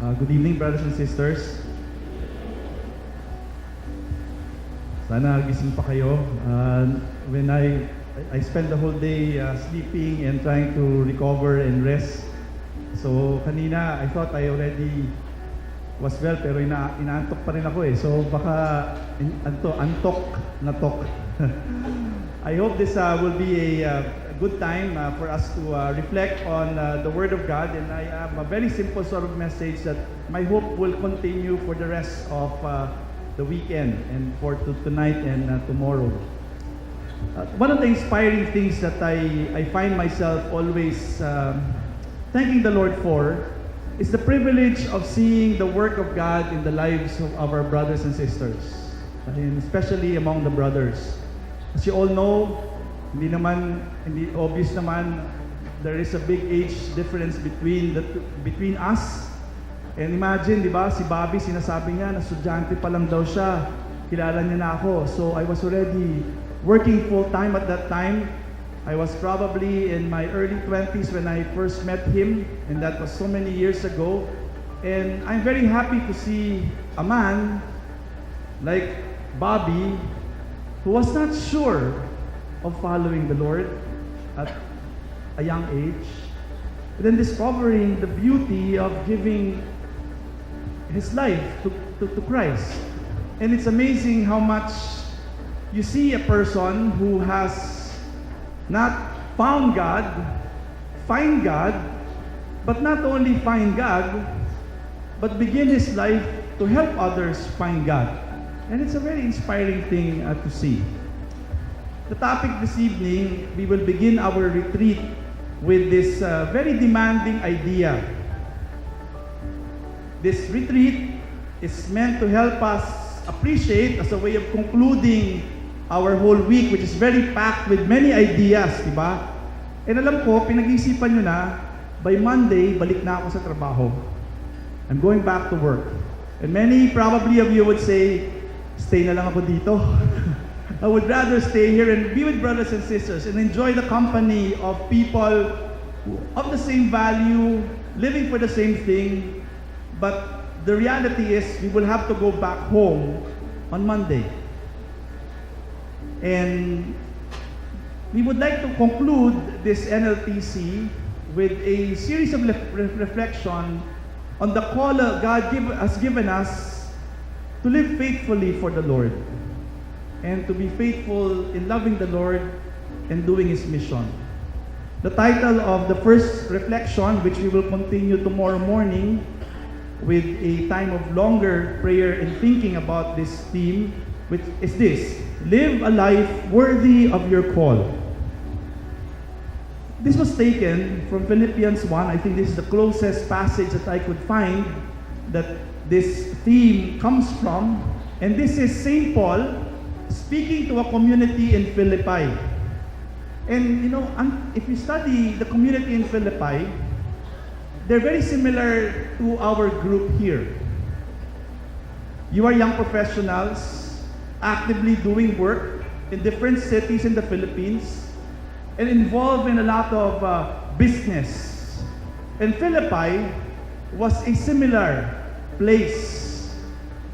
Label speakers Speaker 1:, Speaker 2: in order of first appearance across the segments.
Speaker 1: Good evening, brothers and sisters. Sana gising pa kayo. When I spent the whole day sleeping and trying to recover and rest. So kanina, I thought I already was well, pero inaantok pa rin ako eh. So baka antok na tok. I hope this will be a good time for us to reflect on the Word of God, and I have a very simple sort of message that my hope will continue for the rest of the weekend and for tonight and tomorrow. One of the inspiring things that I find myself always thanking the Lord for is the privilege of seeing the work of God in the lives of our brothers and sisters, and especially among the brothers. As you all know, hindi obvious naman, there is a big age difference between us. And imagine, di ba, si Bobby, sinasabi niya na estudyante pa lang daw siya, kilala niya na ako. So I was already working full-time at that time. I was probably in my early 20s when I first met him, and that was so many years ago. And I'm very happy to see a man like Bobby who was not sure of following the Lord at a young age, but then discovering the beauty of giving his life to Christ. And it's amazing how much you see a person who has not found God, find God, but not only find God, but begin his life to help others find God. And it's a very inspiring thing to see. The topic this evening, we will begin our retreat with this very demanding idea. This retreat is meant to help us appreciate, as a way of concluding our whole week, which is very packed with many ideas, di ba? And alam ko, pinag-isipan nyo na, by Monday, balik na ako sa trabaho. I'm going back to work. And many probably of you would say, stay na lang ako dito. I would rather stay here and be with brothers and sisters and enjoy the company of people of the same value, living for the same thing. But the reality is, we will have to go back home on Monday. And we would like to conclude this NLTC with a series of reflection on the call God has given us to live faithfully for the Lord, and to be faithful in loving the Lord and doing His mission. The title of the first reflection, which we will continue tomorrow morning with a time of longer prayer and thinking about this theme, which is this: live a life worthy of your call. This was taken from Philippians 1. I think this is the closest passage that I could find that this theme comes from. And this is St. Paul speaking to a community in Philippi. And you know, if you study the community in Philippi, they're very similar to our group here. You are young professionals actively doing work in different cities in the Philippines and involved in a lot of business. And Philippi was a similar place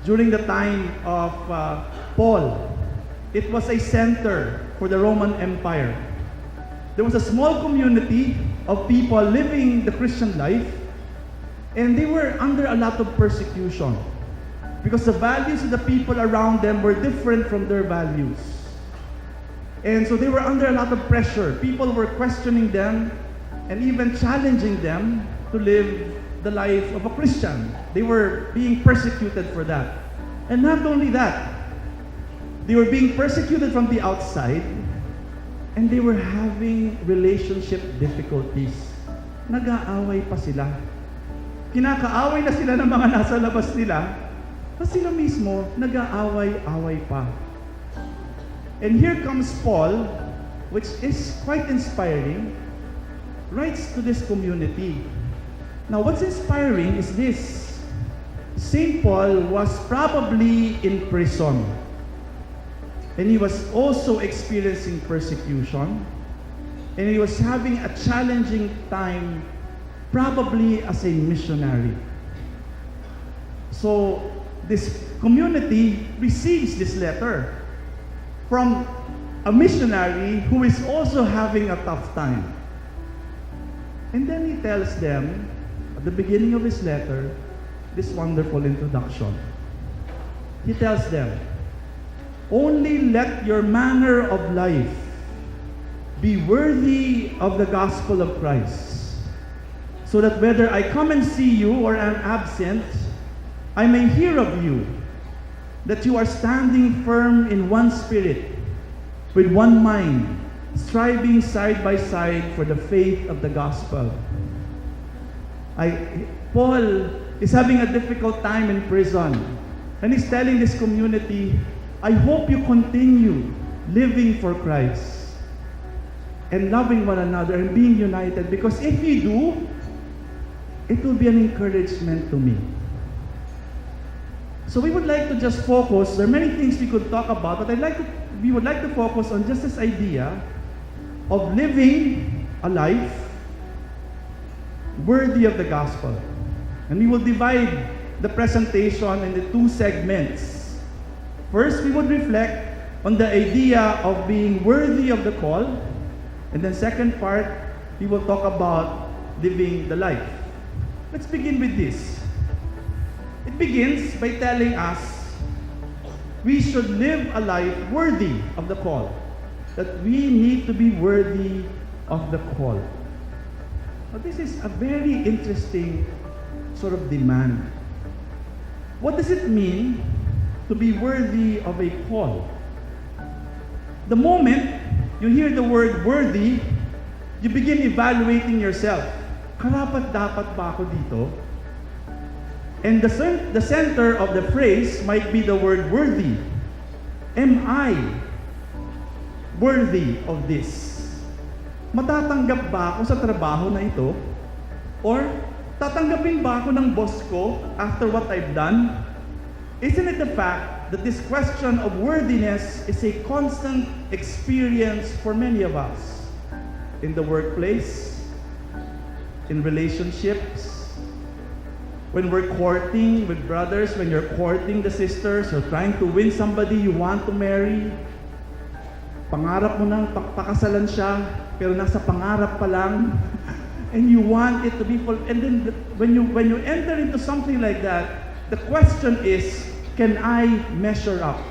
Speaker 1: during the time of Paul. It was a center for the Roman Empire. There was a small community of people living the Christian life, and they were under a lot of persecution because the values of the people around them were different from their values. And so they were under a lot of pressure. People were questioning them and even challenging them to live the life of a Christian. They were being persecuted for that. And not only that, they were being persecuted from the outside, and they were having relationship difficulties. Nag-aaway pa sila. Kinakaaway na sila ng mga nasa labas nila, tapos sila mismo nag-aaway-away pa. And here comes Paul, which is quite inspiring, writes to this community. Now, what's inspiring is this: St. Paul was probably in prison, and he was also experiencing persecution, and he was having a challenging time, probably as a missionary. So this community receives this letter from a missionary who is also having a tough time. And then he tells them, at the beginning of his letter, this wonderful introduction. He tells them, only let your manner of life be worthy of the gospel of Christ, so that whether I come and see you or am absent, I may hear of you, that you are standing firm in one spirit, with one mind, striving side by side for the faith of the gospel. Paul is having a difficult time in prison, and he's telling this community, I hope you continue living for Christ and loving one another and being united, because if you do, it will be an encouragement to me. So we would like to just focus, there are many things we could talk about, but we would like to focus on just this idea of living a life worthy of the gospel. And we will divide the presentation into two segments. First, we would reflect on the idea of being worthy of the call. And then second part, we will talk about living the life. Let's begin with this. It begins by telling us we should live a life worthy of the call. That we need to be worthy of the call. Now, this is a very interesting sort of demand. What does it mean to be worthy of a call? The moment you hear the word worthy, you begin evaluating yourself. Karapat-dapat ba ako dito? And the center of the phrase might be the word worthy. Am I worthy of this? Matatanggap ba ako sa trabaho na ito? Or tatanggapin ba ako ng boss ko after what I've done? Isn't it the fact that this question of worthiness is a constant experience for many of us? In the workplace, in relationships, when we're courting with brothers, when you're courting the sisters, you're trying to win somebody you want to marry, pangarap mo nang pakasalan siya, pero nasa pangarap pa lang, and you want it to be full. And then when you enter into something like that, the question is, can I measure up?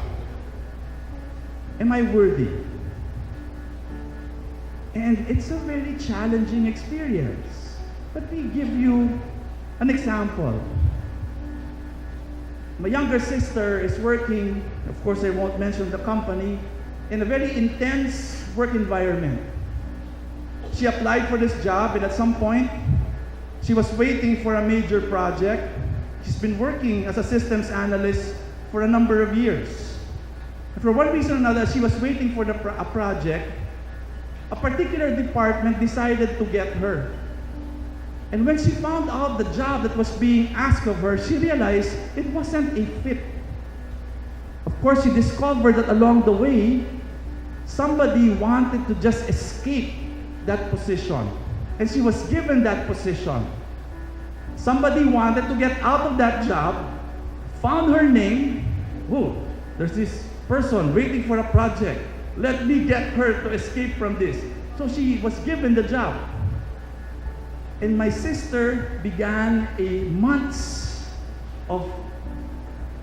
Speaker 1: Am I worthy? And it's a very challenging experience. But we give you an example. My younger sister is working, of course I won't mention the company, in a very intense work environment. She applied for this job, and at some point, she was waiting for a major project. She's been working as a systems analyst for a number of years. And for one reason or another, she was waiting for a project. A particular department decided to get her. And when she found out the job that was being asked of her, she realized it wasn't a fit. Of course, she discovered that along the way, somebody wanted to just escape that position. And she was given that position. Somebody wanted to get out of that job, found her name. Oh, there's this person waiting for a project. Let me get her to escape from this. So she was given the job. And my sister began a months of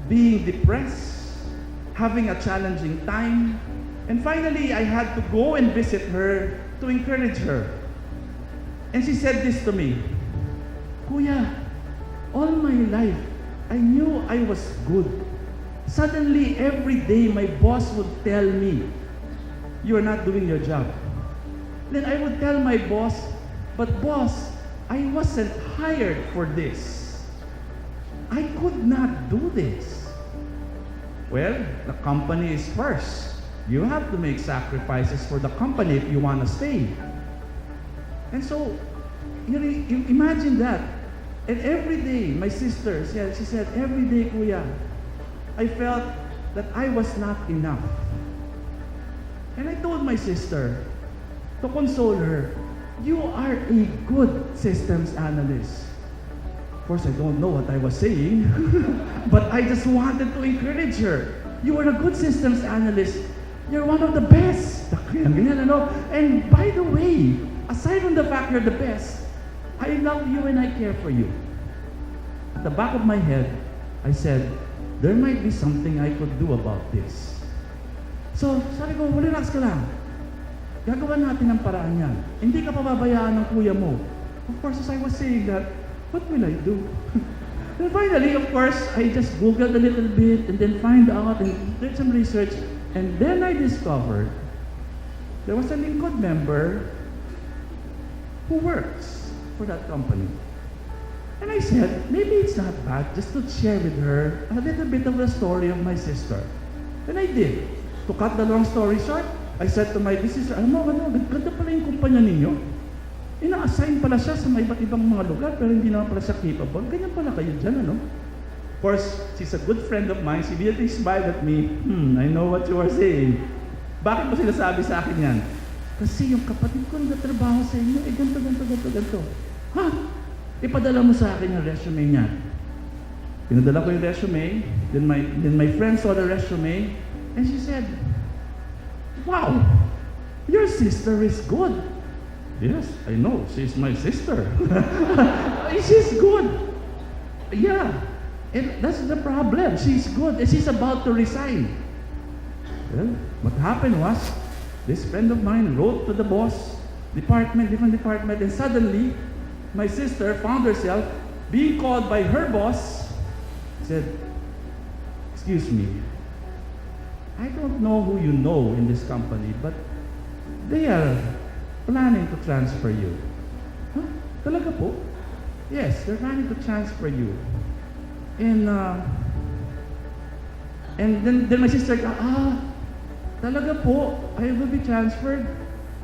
Speaker 1: being depressed, having a challenging time. And finally, I had to go and visit her to encourage her. And she said this to me, Kuya, all my life, I knew I was good. Suddenly, every day, my boss would tell me, you're not doing your job. Then I would tell my boss, but boss, I wasn't hired for this. I could not do this. Well, the company is first. You have to make sacrifices for the company if you want to stay. And so, you imagine that. And every day, my sister, she said, every day, Kuya, I felt that I was not enough. And I told my sister, to console her, you are a good systems analyst. course, I don't know what I was saying, but I just wanted to encourage her. You are a good systems analyst. You're one of the best. Ganyan, ano? And by the way, aside from the fact you're the best, I love you and I care for you. At the back of my head, I said, there might be something I could do about this. So, sabi ko, relax ka lang. Gagawa natin ang paraan yan. Hindi ka pababayaan ng kuya mo. Of course, as I was saying that, what will I do? Then finally, of course, I just Googled a little bit and then find out and did some research. And then I discovered there was a Lingkod member who works for that company. And I said, maybe it's not bad just to share with her a little bit of the story of my sister. And I did. To cut the long story short, I said to my sister, ganda pala yung kumpanya ninyo. Ina-assign pala siya sa mga iba't ibang mga lugar pero hindi naman pala siya capable. Ganyan pala kayo dyan, ano? Of course, she's a good friend of mine. She immediately smiled at me. I know what you are saying. Bakit mo sinasabi sa akin yan? Kasi yung kapatid ko nagtatrabaho sa inyo, ganito. Ha? Ipadala mo sa akin yung resume niya. Pinadala ko yung resume. Then my friend saw the resume. And she said, wow, your sister is good. Yes, I know. She's my sister. She's good. Yeah. And that's the problem. She's good. And she's about to resign. Well, what happened was, this friend of mine wrote to the boss, different department, and suddenly, my sister found herself being called by her boss, said, excuse me, I don't know who you know in this company, but they are planning to transfer you. Huh? Talaga po? Yes, they're planning to transfer you. And then my sister, talaga po, I will be transferred.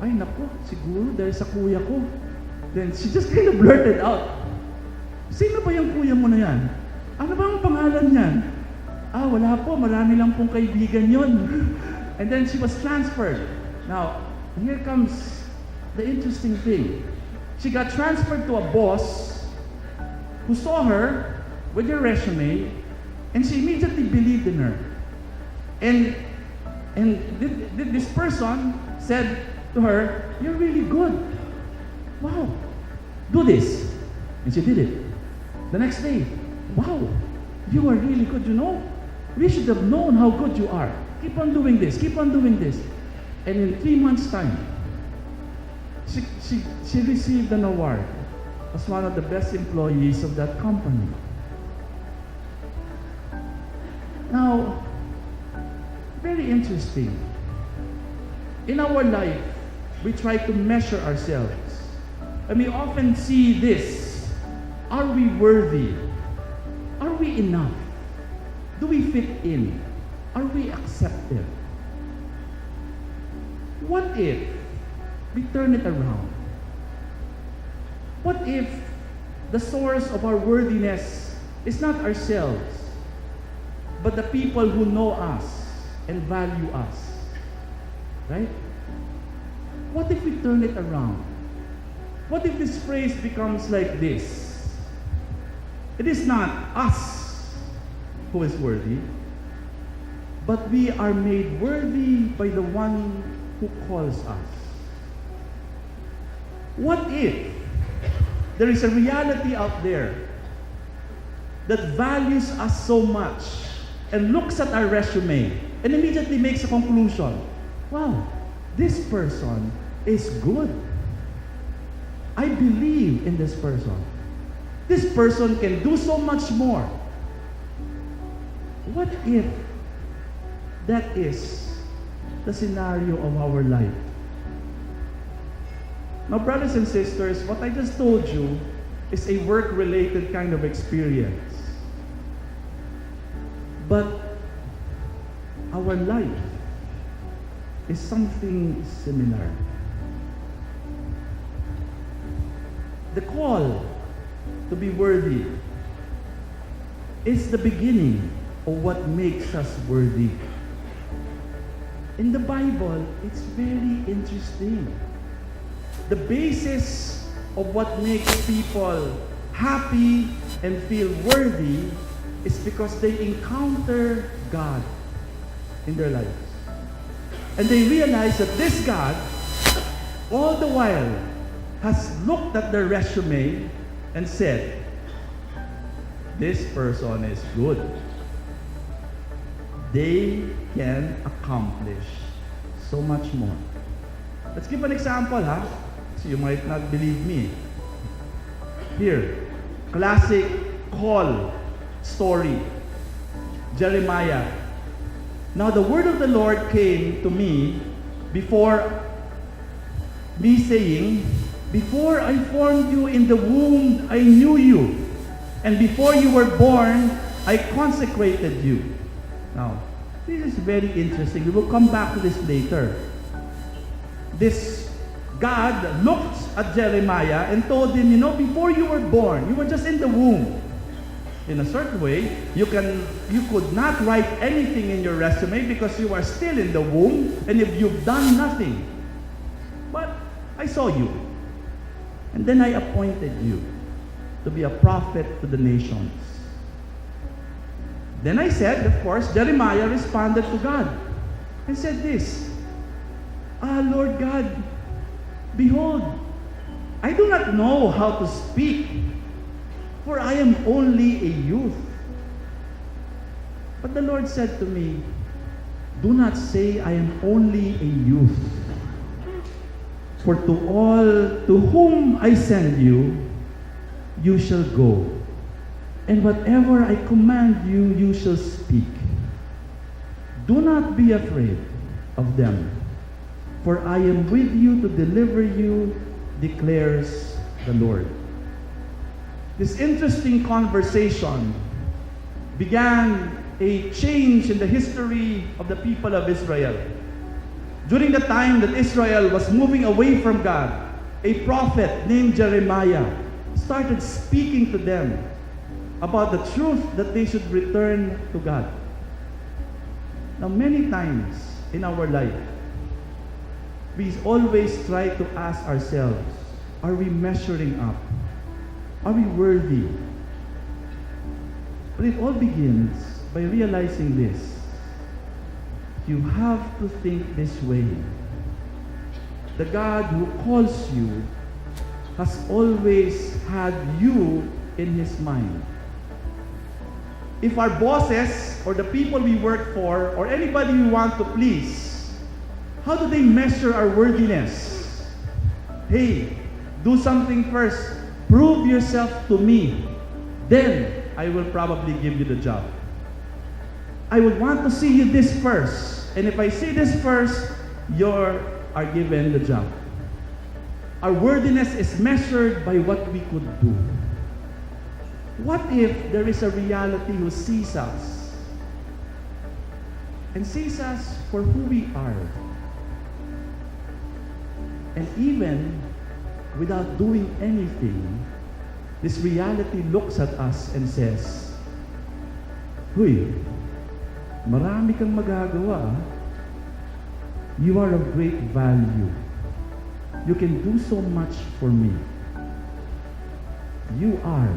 Speaker 1: Ay, naku, siguro dahil sa kuya ko. Then she just kind of blurted out, sino ba yung kuya mo na yan? Ano ba ang pangalan niyan? Wala po, marami lang pong kaibigan yon. And then she was transferred. Now, here comes the interesting thing. She got transferred to a boss who saw her with her resume, and she immediately believed in her. And this person said to her, you're really good. Wow, do this. And she did it. The next day, wow, you are really good, you know? We should have known how good you are. Keep on doing this, keep on doing this. And in 3 months' time, she received an award as one of the best employees of that company. Now, very interesting. In our life, we try to measure ourselves. And we often see this. Are we worthy? Are we enough? Do we fit in? Are we accepted? What if we turn it around? What if the source of our worthiness is not ourselves, but the people who know us and value us? Right? What if we turn it around? What if this phrase becomes like this? It is not us who is worthy, but we are made worthy by the one who calls us. What if there is a reality out there that values us so much and looks at our resume and immediately makes a conclusion? Wow, this person is good. I believe in this person. This person can do so much more. What if that is the scenario of our life? Now, brothers and sisters, what I just told you is a work-related kind of experience. But our life is something similar. The call to be worthy is the beginning of what makes us worthy. In the Bible, it's very interesting. The basis of what makes people happy and feel worthy is because they encounter God in their lives. And they realize that this God, all the while, has looked at their resume and said, this person is good. They can accomplish so much more. Let's give an example, so you might not believe me. Here, classic call story. Jeremiah. Now the word of the Lord came to me before me saying, before I formed you in the womb, I knew you. And before you were born, I consecrated you. Now, this is very interesting. We will come back to this later. This God looked at Jeremiah and told him, before you were born, you were just in the womb. In a certain way, you could not write anything in your resume because you are still in the womb and if you've done nothing. But I saw you. And then I appointed you to be a prophet to the nations. Then I said, of course, Jeremiah responded to God and said this, Lord God, behold, I do not know how to speak, for I am only a youth. But the Lord said to me, do not say I am only a youth. For to all to whom I send you, you shall go. And whatever I command you, you shall speak. Do not be afraid of them, for I am with you to deliver you, declares the Lord. This interesting conversation began a change in the history of the people of Israel. During the time that Israel was moving away from God, a prophet named Jeremiah started speaking to them about the truth that they should return to God. Now, many times in our life, we always try to ask ourselves, are we measuring up? Are we worthy? But it all begins by realizing this. You have to think this way. The God who calls you has always had you in His mind. If our bosses or the people we work for or anybody we want to please, how do they measure our worthiness? Hey, do something first. Prove yourself to me. Then I will probably give you the job. I would want to see you this first. And if I see this first, you are given the job. Our worthiness is measured by what we could do. What if there is a reality who sees us and sees us for who we are? And even without doing anything, this reality looks at us and says, Huy, marami kang magagawa. You are of great value. You can do so much for me. You are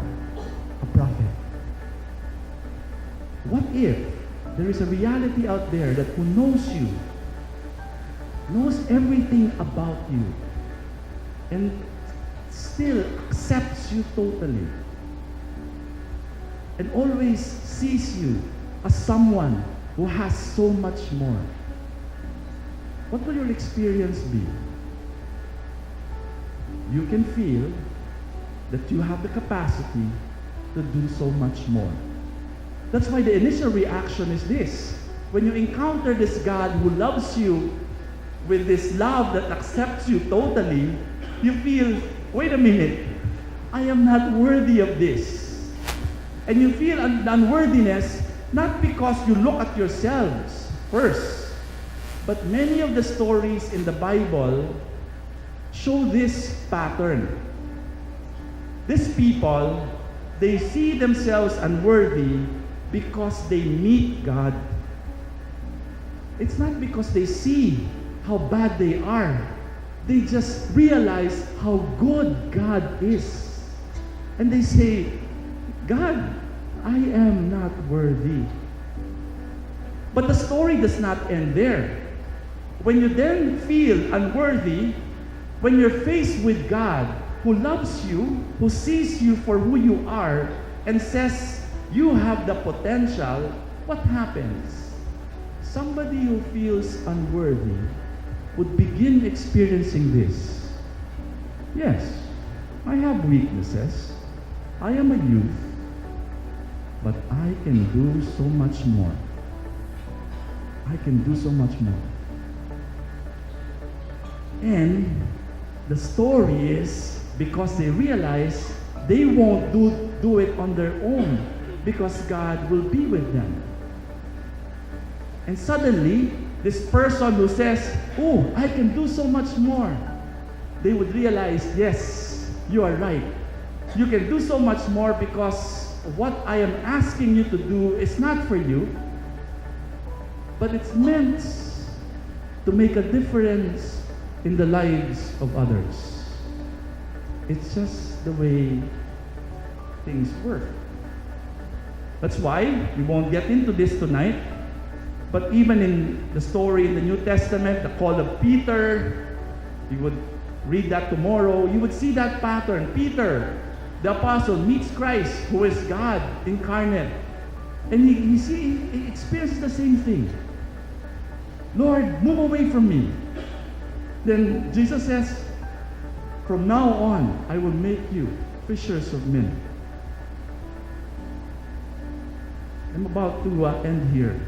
Speaker 1: a prophet. What if there is a reality out there that who knows you, knows everything about you, and still accepts you totally, and always sees you as someone who has so much more? What will your experience be? You can feel that you have the capacity to do so much more. That's why the initial reaction is this. When you encounter this God who loves you with this love that accepts you totally, you feel, wait a minute, I am not worthy of this. And you feel unworthiness not because you look at yourselves first, but many of the stories in the Bible show this pattern. These people, they see themselves unworthy because they meet God. It's not because they see how bad they are. They just realize how good God is. And they say, God, I am not worthy. But the story does not end there. When you then feel unworthy, when you're faced with God who loves you, who sees you for who you are, and says you have the potential, what happens? Somebody who feels unworthy would begin experiencing this. Yes, I have weaknesses. I am a youth, but I can do so much more. I can do so much more. And the story is because they realize they won't do it on their own because God will be with them. And suddenly, this person who says, oh, I can do so much more, they would realize, yes, you are right. You can do so much more because what I am asking you to do is not for you, but it's meant to make a difference in the lives of others. It's just the way things work. That's why we won't get into this tonight. But even in the story in the New Testament, the call of Peter, you would read that tomorrow, you would see that pattern. Peter, the apostle, meets Christ, who is God incarnate. And he experiences the same thing. Lord, move away from me. Then Jesus says, from now on, I will make you fishers of men. I'm about to end here.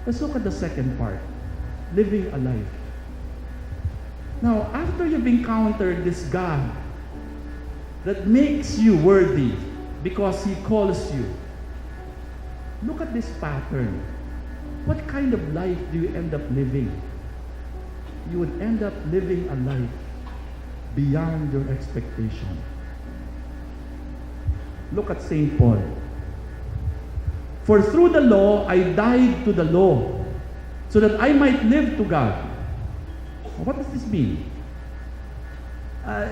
Speaker 1: Let's look at the second part, living a life. Now, after you've encountered this God that makes you worthy because He calls you, look at this pattern. What kind of life do you end up living? You would end up living a life beyond your expectation. Look at St. Paul. For through the law I died to the law, so that I might live to God. What does this mean?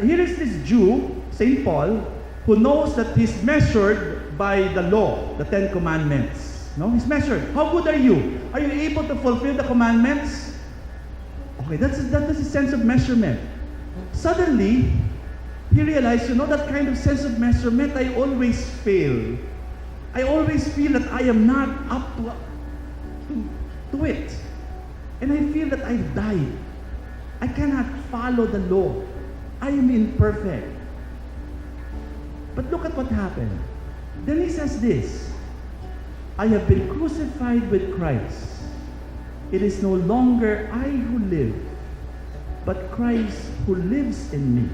Speaker 1: Here is this Jew, St. Paul, who knows that he's measured by the law, the 10 Commandments. No, he's measured. How good are you? Are you able to fulfill the commandments? Okay, that is a sense of measurement. Suddenly, he realized, that kind of sense of measurement, I always fail. I always feel that I am not up to it. And I feel that I've died. I cannot follow the law. I am imperfect. But look at what happened. Then he says this, I have been crucified with Christ. It is no longer I who live, but Christ who lives in me.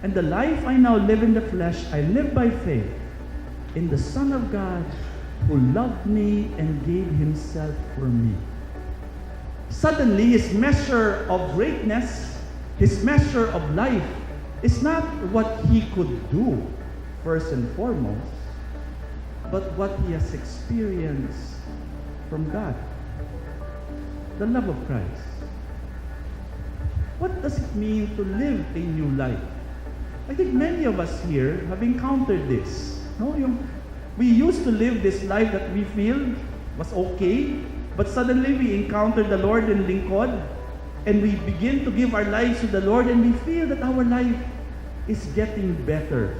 Speaker 1: And the life I now live in the flesh, I live by faith in the Son of God who loved me and gave Himself for me. Suddenly, his measure of greatness, his measure of life, is not what he could do, first and foremost, but what he has experienced from God. The love of Christ. What does it mean to live a new life? I think many of us here have encountered this. No? We used to live this life that we feel was okay, but suddenly we encounter the Lord in lingkod, and we begin to give our lives to the Lord, and we feel that our life is getting better.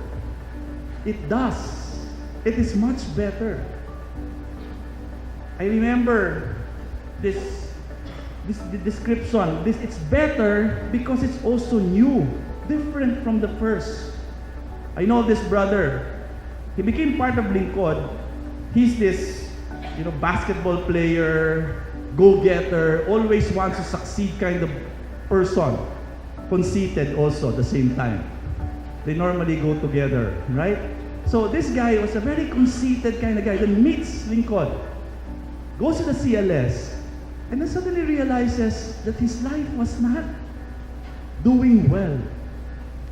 Speaker 1: It does. It is much better. I remember this description. It's better because it's also new, different from the first. I know this brother. He became part of lingkod. He's this basketball player, go-getter, always wants to succeed kind of person. Conceited also at the same time. They normally go together, right? So this guy was a very conceited kind of guy. Then meets lingkod, goes to the CLS, and then suddenly realizes that his life was not doing well.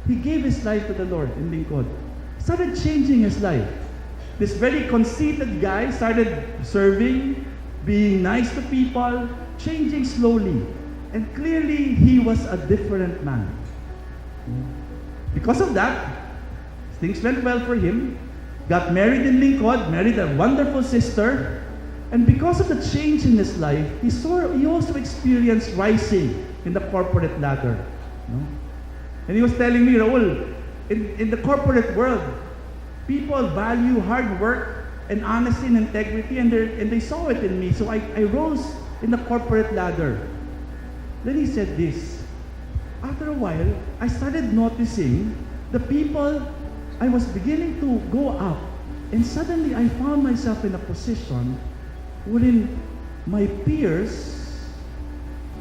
Speaker 1: He gave his life to the Lord in lingkod. Started changing his life. This very conceited guy started serving, being nice to people, changing slowly. And clearly, he was a different man. Because of that, things went well for him. got married in Lincoln, married a wonderful sister, and because of the change in his life, he also experienced rising in the corporate ladder. No? And he was telling me, Raoul, in the corporate world, people value hard work and honesty and integrity, and they saw it in me. So I rose in the corporate ladder. Then he said this. After a while, I started noticing the people, I was beginning to go up, and suddenly I found myself in a position wherein my peers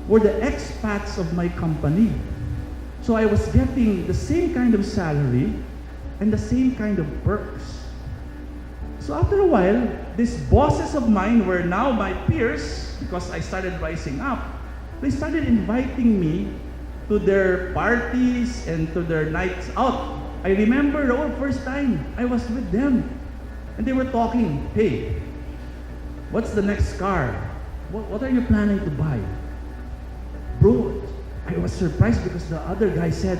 Speaker 1: were the expats of my company. So I was getting the same kind of salary and the same kind of perks. So after a while, these bosses of mine were now my peers because I started rising up. They started inviting me to their parties and to their nights out. I remember the first time I was with them, and they were talking, hey, what's the next car? What are you planning to buy? Bro, I was surprised because the other guy said,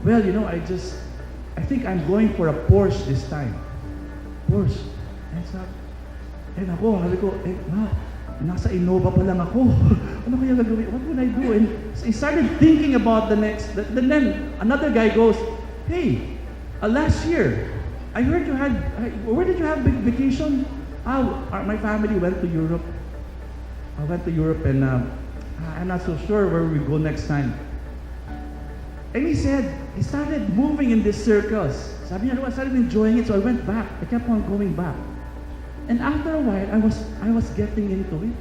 Speaker 1: well, I think I'm going for a Porsche this time. Porsche. And ako, sabi ko, nasa Innova pa lang ako. Ano kaya gagawin? What would I do? And I started thinking about the next. Then another guy goes, hey, last year, I heard you had, where did you have vacation? My family went to Europe. I went to Europe and I'm not so sure where we go next time. And he said, he started moving in these circles. Sabi niya, I started enjoying it, so I went back. I kept on going back. And after a while, I was getting into it.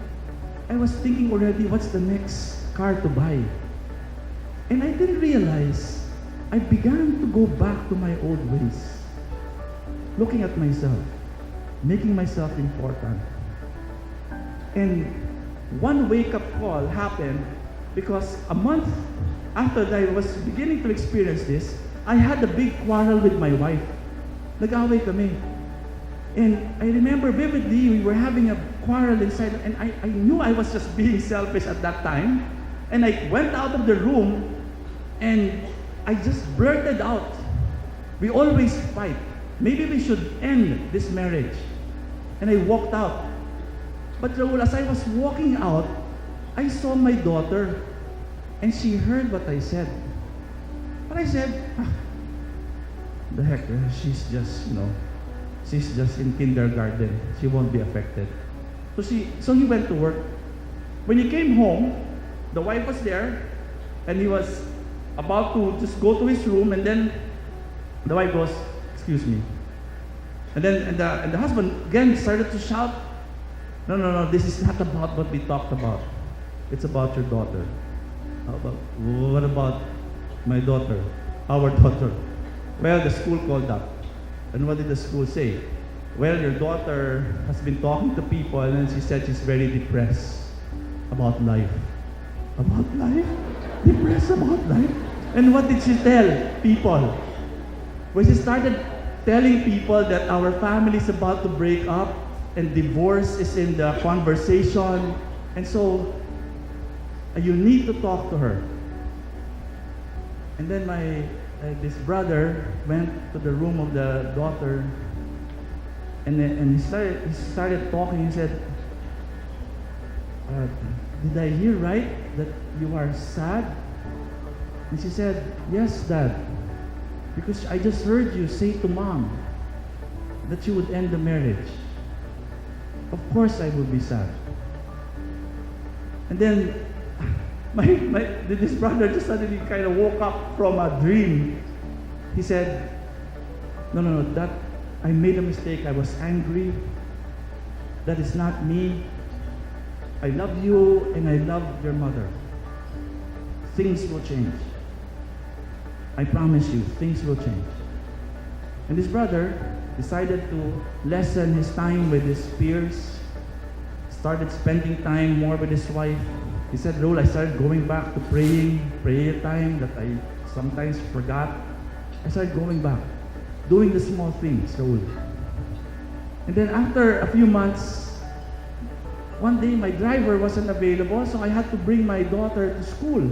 Speaker 1: I was thinking already, what's the next car to buy? And I didn't realize, I began to go back to my old ways. Looking at myself, making myself important. And one wake-up call happened because a month after I was beginning to experience this, I had a big quarrel with my wife. Nag-away kami. And I remember vividly, we were having a quarrel inside, and I knew I was just being selfish at that time. And I went out of the room, and I just blurted out, we always fight. Maybe we should end this marriage. And I walked out. But Raoul, as I was walking out, I saw my daughter, and she heard what I said. But I said, the heck, she's just in kindergarten. She won't be affected. So he went to work. When he came home, the wife was there, and he was about to just go to his room, and then the wife goes, excuse me. And then the husband again started to shout, no, this is not about what we talked about. It's about your daughter. What about my daughter? Our daughter? Well, the school called up. And what did the school say? Well, your daughter has been talking to people, and she said she's very depressed about life. About life? Depressed about life? And what did she tell people? When she started telling people that our family is about to break up and divorce is in the conversation, and so you need to talk to her. And then this brother went to the room of the daughter, and he started talking. He said, did I hear right that you are sad? And she said, yes, Dad, because I just heard you say to Mom that you would end the marriage. Of course I would be sad. And then this brother just suddenly kind of woke up from a dream. He said, no, that I made a mistake. I was angry. That is not me. I love you and I love your mother. Things will change. I promise you, things will change. And this brother decided to lessen his time with his peers, started spending time more with his wife. He said, Raoul, I started going back to prayer time that I sometimes forgot. I started going back, doing the small things, Raoul. And then after a few months, one day my driver wasn't available, so I had to bring my daughter to school.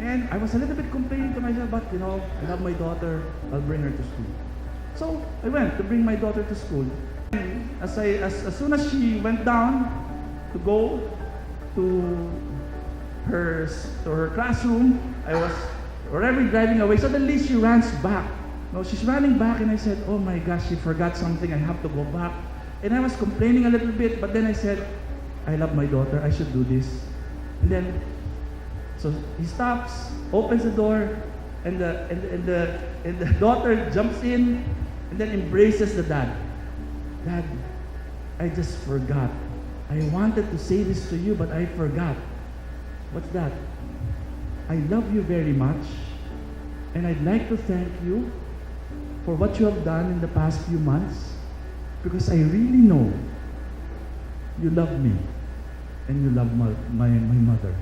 Speaker 1: And I was a little bit complaining to myself, but I love my daughter, I'll bring her to school. So I went to bring my daughter to school. As soon as she went down to go to her classroom, I was already driving away. Suddenly she runs back. No, she's running back, and I said, "Oh my gosh, she forgot something. I have to go back." And I was complaining a little bit, but then I said, "I love my daughter. I should do this." And then, so he stops, opens the door, and the daughter jumps in, and then embraces the dad. "Dad, I just forgot. I wanted to say this to you, but I forgot." "What's that?" "I love you very much, and I'd like to thank you for what you have done in the past few months, because I really know you love me and you love my mother.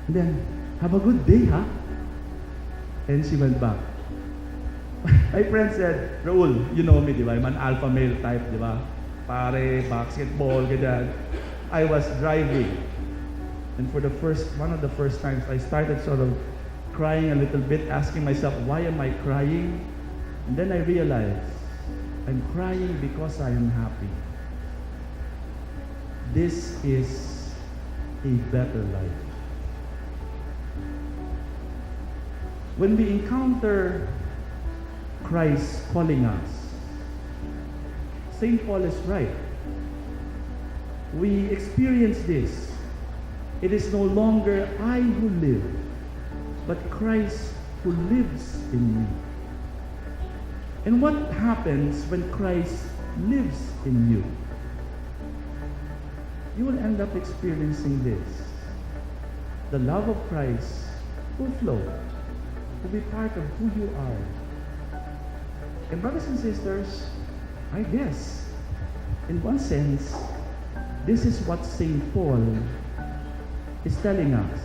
Speaker 1: And then, have a good day, huh?" And she went back. My friend said, "Raoul, you know me, di ba? I'm an alpha male type, di ba? Pare, basketball, ganyan." I was driving, and for one of the first times, I started sort of crying a little bit, asking myself, why am I crying? And then I realized, I'm crying because I am happy. This is a better life. When we encounter Christ calling us, St. Paul is right. We experience this. It is no longer I who live, but Christ who lives in me. And what happens when Christ lives in you? You will end up experiencing this. The love of Christ will flow, will be part of who you are. And brothers and sisters, I guess, in one sense, this is what St. Paul is telling us.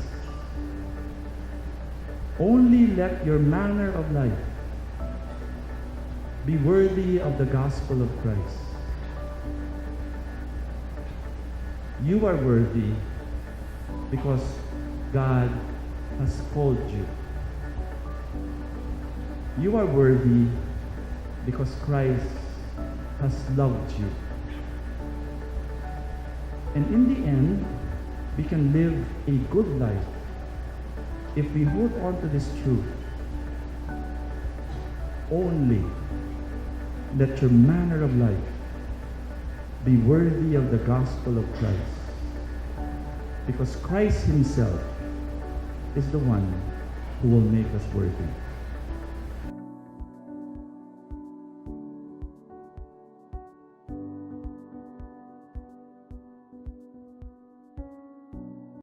Speaker 1: Only let your manner of life be worthy of the gospel of Christ. You are worthy because God has called you. You are worthy because Christ has loved you. And in the end, we can live a good life if we hold on to this truth. Only let your manner of life be worthy of the gospel of Christ, because Christ himself is the one who will make us worthy.